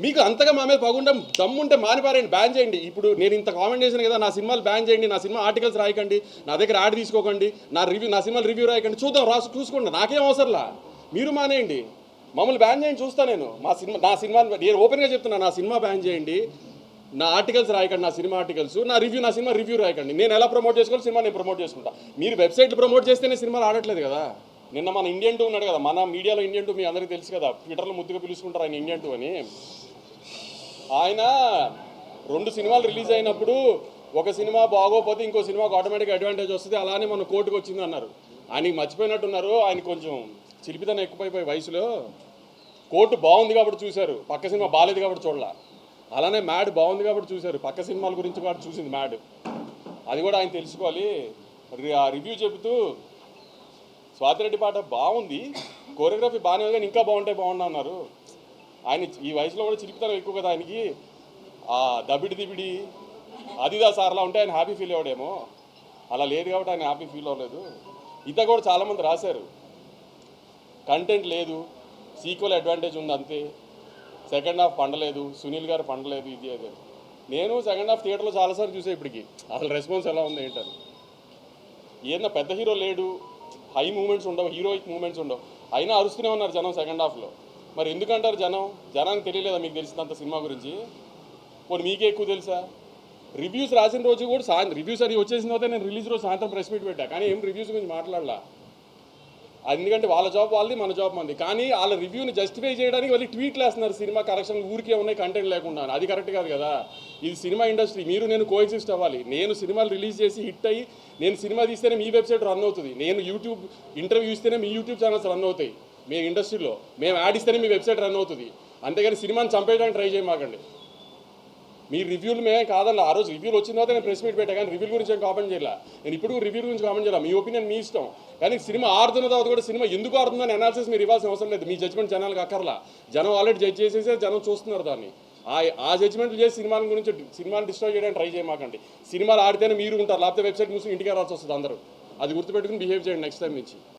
మీకు అంతగా మా మీద పగుండం దమ్ముంటే మానిపారండి, బ్యాన్ చేయండి. ఇప్పుడు నేను ఇంత కామెంట్ చేశాను కదా, నా సినిమాలు బ్యాన్ చేయండి, నా సినిమా ఆర్టికల్స్ రాయకండి, నా దగ్గర యాడ్ తీసుకోకండి, నా సినిమాలు రివ్యూ రాయకండి, చూద్దాం, చూసుకోండి, నాకేం అవసరంలా. మీరు మానేయండి, మమ్మల్ని బ్యాన్ చేయండి, చూస్తా నేను. నా సినిమా నేను ఓపెన్గా చెప్తున్నా, నా సినిమా బ్యాన్ చేయండి, నా ఆర్టికల్స్ రాయకండి, నా సినిమా ఆర్టికల్స్, నా సినిమా రివ్యూ రాయకండి. నేను ఎలా ప్రమోట్ చేసుకోవాలి, సినిమా నేను ప్రమోట్ చేసుకుంటా. మీరు వెబ్సైట్లు ప్రమోట్ చేస్తేనే సినిమాలు ఆడట్లేదు కదా. నిన్న మన ఇండియన్ 2 ఉన్నాడు కదా, మన మీడియాలో ఇండియన్ 2 మీ అందరికీ తెలుసు కదా, ట్విట్టర్లో ముద్దుగా పిలుచుకుంటారు ఆయన ఇండియన్ 2 అని. ఆయన 2 సినిమాలు రిలీజ్ అయినప్పుడు ఒక సినిమా బాగోపోతే ఇంకో సినిమాకు ఆటోమేటిక్ అడ్వాంటేజ్ వస్తుంది, అలానే మన కోర్టుకు వచ్చింది అన్నారు. ఆయనకి మర్చిపోయినట్టున్నారు, ఆయన కొంచెం చిలిపితనం ఎక్కువైపోయి వయసులో. కోర్టు బాగుంది కాబట్టి చూశారు, పక్క సినిమా బాగాలేదు కాబట్టి చూడాల. అలానే మ్యాడ్ బాగుంది కాబట్టి చూశారు, పక్క సినిమాల గురించి కూడా చూసింది మ్యాడ్. అది కూడా ఆయన తెలుసుకోవాలి. ఆ రివ్యూ చెబుతూ స్వాతిరెడ్డి పాట బాగుంది, కోరియోగ్రఫీ బాగానే ఉంది కానీ ఇంకా బాగుండా అన్నారు. ఆయన ఈ వయసులో కూడా చిలిపితనం ఎక్కువ కదా ఆయనకి. ఆ దిబిడి అదిదా సార్లా ఉంటే ఆయన హ్యాపీ ఫీల్ అవ్వడేమో, అలా లేదు కాబట్టి ఆయన హ్యాపీ ఫీల్ అవ్వలేదు. ఇత కూడా చాలామంది రాశారు, కంటెంట్ లేదు, సీక్వెల్ అడ్వాంటేజ్ ఉంది అంతే, సెకండ్ హాఫ్ పండలేదు, సునీల్ గారు పండలేదు, ఇది అదే. నేను సెకండ్ హాఫ్ థియేటర్లో చాలాసార్లు చూసే ఇప్పటికి అసలు రెస్పాన్స్ ఎలా ఉంది ఏంటని. ఏదన్నా పెద్ద హీరో లేడు, హై మూమెంట్స్ ఉండవు, హీరోయిక్ మూమెంట్స్ ఉండవు, అయినా అరుస్తూనే ఉన్నారు జనం సెకండ్ హాఫ్లో. మరి ఎందుకంటారు జనానికి తెలియలేదా మీకు తెలిసినంత సినిమా గురించి? పోనీ మీకే ఎక్కువ తెలుసా? రివ్యూస్ రాసిన రోజు కూడా రివ్యూస్ అది వచ్చేసిన తర్వాత నేను రిలీజ్ రోజు సాయంత్రం ప్రెస్ మీట్ పెట్టా, కానీ ఏం రివ్యూస్ గురించి మాట్లాడలా. ఎందుకంటే వాళ్ళ జాబ్ వాళ్ళది, మన జాబ్ మంది. కానీ వాళ్ళ రివ్యూని జస్టిఫై చేయడానికి వాళ్ళు ట్వీట్లు వేస్తున్నారు, సినిమా కరెక్షన్ ఊరికే ఉన్నాయి కంటెంట్ లేకుండా. అది కరెక్ట్ కాదు కదా. ఇది సినిమా ఇండస్ట్రీ, మీరు నేను కోఎగ్జిస్ట్ అవ్వాలి. నేను సినిమాలు రిలీజ్ చేసి హిట్ అయ్యి నేను సినిమా తీస్తేనే మీ వెబ్సైట్ రన్ అవుతుంది, నేను యూట్యూబ్ ఇంటర్వ్యూ ఇస్తేనే మీ యూట్యూబ్ ఛానల్స్ రన్ అవుతాయి. మీ ఇండస్ట్రీలో మేము యాడ్ ఇస్తేనే మీ వెబ్సైట్ రన్ అవుతుంది. అంతేగాని సినిమాని చంపేయడానికి ట్రై చేయమాకండి. మీ రివ్యూలు మేమే కాదన్న, ఆ రోజు రివ్యూలు వచ్చిన తర్వాత నేను ప్రెస్ మీట్ పెట్టా, కానీ రివ్యూల గురించి ఏం కామెంట్ చేయాల. నేను ఇప్పుడు రివ్యూ గురించి కామెంట్ చేయాలి, మీ ఒపీనియన్ మీ ఇష్టం. కానీ సినిమా ఆడుతున్న తర్వాత కూడా సినిమా ఎందుకు ఆడుతుందని అనాలిసిస్ మీరు ఇవ్వాల్సిన అవసరం లేదు. మీ జడ్జ్మెంట్ జనాలకు అక్కర్లా, జనం ఆల్రెడీ జడ్జ్ చేసేసే జనం చూస్తున్నారు దాన్ని. ఆ జడ్జ్మెంట్లు చేసి సినిమాని డిస్ట్రాయ్ చేయడానికి ట్రై చేయమాకండి. సినిమాలు ఆడితేనే మీరు ఉంటారు, లేకపోతే వెబ్సైట్ మూసి ఇంటికి రావాల్సి వస్తుంది అందరూ. అది గుర్తుపెట్టుకుని బిహేవ్ చేయండి నెక్స్ట్ టైం నుంచి.